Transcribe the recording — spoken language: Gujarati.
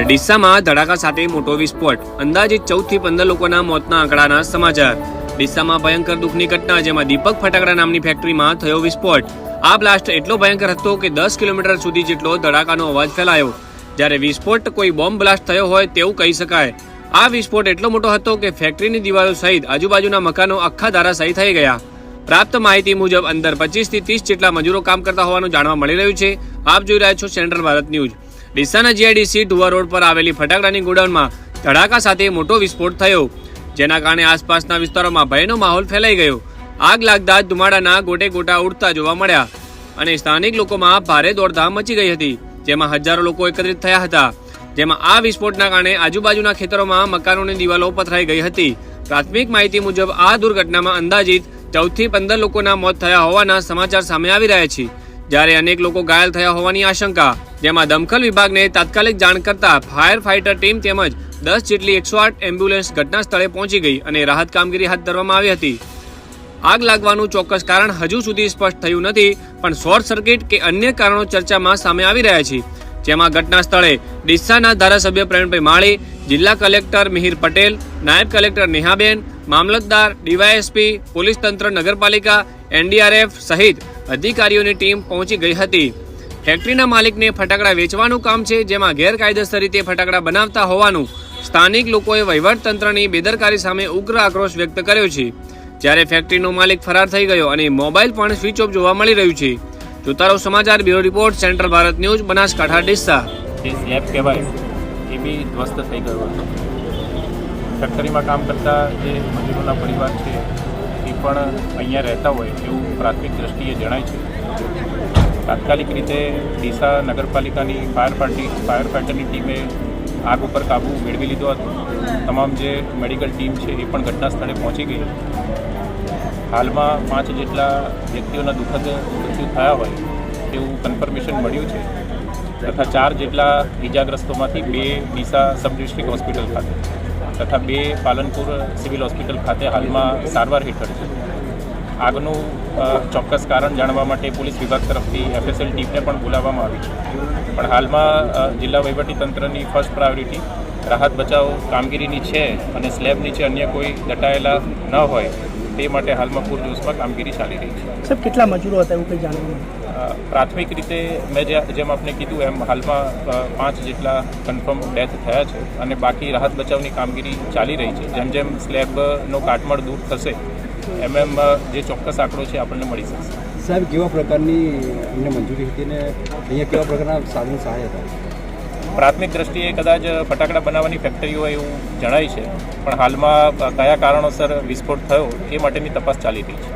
ડીસામાં ધડાકા સાથે મોટો વિસ્ફોટ, અંદાજિત 14 થી 15 લોકોના મોતના આંકડાના સમાચાર। ડીસામાં ભયંકર દુઃખની ઘટના, જેમાં દીપક ફટાકડા નામની ફેક્ટરીમાં થયો વિસ્ફોટ। આ બ્લાસ્ટ એટલો ભયંકર હતો કે 10 કિલોમીટર સુધી જેટલો ધડાકાનો અવાજ ફેલાયો, જ્યારે વિસ્ફોટ કોઈ બોમ્બ બ્લાસ્ટ થયો હોય તેવું કહી શકાય। આ વિસ્ફોટ એટલો મોટો હતો કે ફેક્ટરીની દિવાલો સહિત આજુબાજુના મકાનો આખા ધરાશાયી થઈ ગયા। પ્રાપ્ત માહિતી મુજબ અંદર 25 થી 30 જેટલા મજૂરો કામ કરતા હોવાનું જાણવા મળી રહ્યું છે। આપ જોઈ રહ્યા છો સેન્ટ્રલ ભારત ન્યૂઝ। ડીસાના જીઆઈડીસી ઢુવા રોડ પર આવેલી ફટાકડાની ગોડાઉનમાં ધડાકા સાથે મોટો વિસ્ફોટ થયો, જેના કારણે આસપાસના વિસ્તારોમાં ભયનો માહોલ ફેલાઈ ગયો। આગ લાગતા જ ધુમાડાના ગોટે ગોટા ઉડતા જોવા મળ્યા અને સ્થાનિક લોકોમાં ભારે દોડધામ મચી ગઈ હતી, જેમાં હજારો લોકો એકત્રિત થયા હતા। જેમાં આ વિસ્ફોટના કારણે આજુબાજુના ખેતરોમાં મકાનોની દિવાલો પથરાઈ ગઈ હતી। પ્રાથમિક માહિતી મુજબ આ દુર્ઘટનામાં અંદાજિત 14 થી 15 લોકોના મોત થયા હોવાના સમાચાર સામે આવી રહ્યા છે, જ્યારે અનેક લોકો ઘાયલ થયા હોવાની આશંકા, જેમાં દમખલ વિભાગને તાત્કાલિક જાણ કરતા ફાયર ફાઇટર ટીમ તેમજ 10 જેટલી 108 એમ્બ્યુલન્સ ઘટના સ્થળે પહોંચી ગઈ અને રાહત કામગીરી હાથ ધરવામાં આવી હતી। આગ લાગવાનું ચોક્કસ કારણ હજુ સુધી સ્પષ્ટ થયું નથી, પણ શોર્ટ સર્કિટ કે અન્ય કારણો ચર્ચામાં સામે આવી રહ્યા છે, જેમાં ઘટના સ્થળે ડીસાના ધારાસભ્ય પ્રવીણભાઈ માળી, જિલ્લા કલેક્ટર મિહિર પટેલ, નાયબ કલેક્ટર નેહાબેન, મામલતદાર, ડીવાયએસપી, પોલીસ તંત્ર, નગરપાલિકા, એનડીઆરએફ સહિત અધિકારીઓની ટીમ પહોંચી ગઈ હતી। ફેક્ટરીના માલિકને ફટાકડા વેચવાનું કામ છે, જેમાં ગેરકાયદેસર રીતે ફટાકડા બનાવતા હોવાનું સ્થાનિક લોકોએ વહીવટતંત્રની બેદરકારી સામે ઉગ્ર આક્રોશ વ્યક્ત કર્યો છે, જ્યારે ફેક્ટરીનો માલિક ફરાર થઈ ગયો અને મોબાઈલ પણ સ્વિચ ઓફ જોવા મળી રહ્યું છે। જોતા રહો સમાચાર bureau report, central Bharat news, Banaskantha, Deesa. જે સ્લેબ કહેવાય એ બી ધ્વસ્ત થઈ ગયો હતો। ફેક્ટરીમાં કામ કરતા જે મજૂરોના પરિવાર છે એ પણ અહીંયા રહેતા હોય એવું પ્રાથમિક દ્રષ્ટિએ જણાય છે। તાત્કાલિક રીતે ડીસા નગરપાલિકાની ફાયર ફાઇટરની ટીમે આગ ઉપર કાબૂ મેળવી લીધો હતો। તમામ જે મેડિકલ ટીમ છે એ પણ ઘટના સ્થળે પહોંચી ગઈ। હાલમાં 5 જેટલા વ્યક્તિઓના દુઃખદ મૃત્યુ થયા હોય તેવું કન્ફર્મેશન મળ્યું છે, તથા 4 જેટલા ઇજાગ્રસ્તોમાંથી 2 ડીસા સબ ડિસ્ટ્રિક્ટ હોસ્પિટલ ખાતે તથા 2 પાલનપુર સિવિલ હોસ્પિટલ ખાતે હાલમાં સારવાર હેઠળ છે। આગનું ચોક્કસ કારણ જાણવા માટે પોલીસ વિભાગ તરફથી એફએસએલ ટીમને પણ બોલાવવામાં આવી છે, પણ હાલમાં જિલ્લા વહીવટીતંત્રની ફર્સ્ટ પ્રાયોરિટી રાહત બચાવ કામગીરીની છે અને સ્લેબ નીચે અન્ય કોઈ દટાયેલા ન હોય તે માટે હાલમાં પૂરજોશમાં કામગીરી ચાલી રહી છે। સાહેબ, કેટલા મજૂરો હતા એવું કંઈ જાણવાનું? પ્રાથમિક રીતે મેં જેમ આપને કીધું એમ હાલમાં 5 જેટલા કન્ફર્મ ડેથ થયા છે અને બાકી રાહત બચાવની કામગીરી ચાલી રહી છે। જેમ જેમ સ્લેબનો કાટમાળ દૂર થશે એમ જે ચોક્કસ આંકડો છે આપણને મળી શકશે। સાહેબ, કેવા પ્રકારની અમને મંજૂરી હતી ને અહીંયા કેવા પ્રકારના સાધન સહાય હતા? પ્રાથમિક દ્રષ્ટિએ કદાચ ફટાકડા બનાવવાની ફેક્ટરી હોય એવું જણાય છે, પણ હાલમાં કયા કારણોસર વિસ્ફોટ થયો એ માટેની તપાસ ચાલી રહી છે।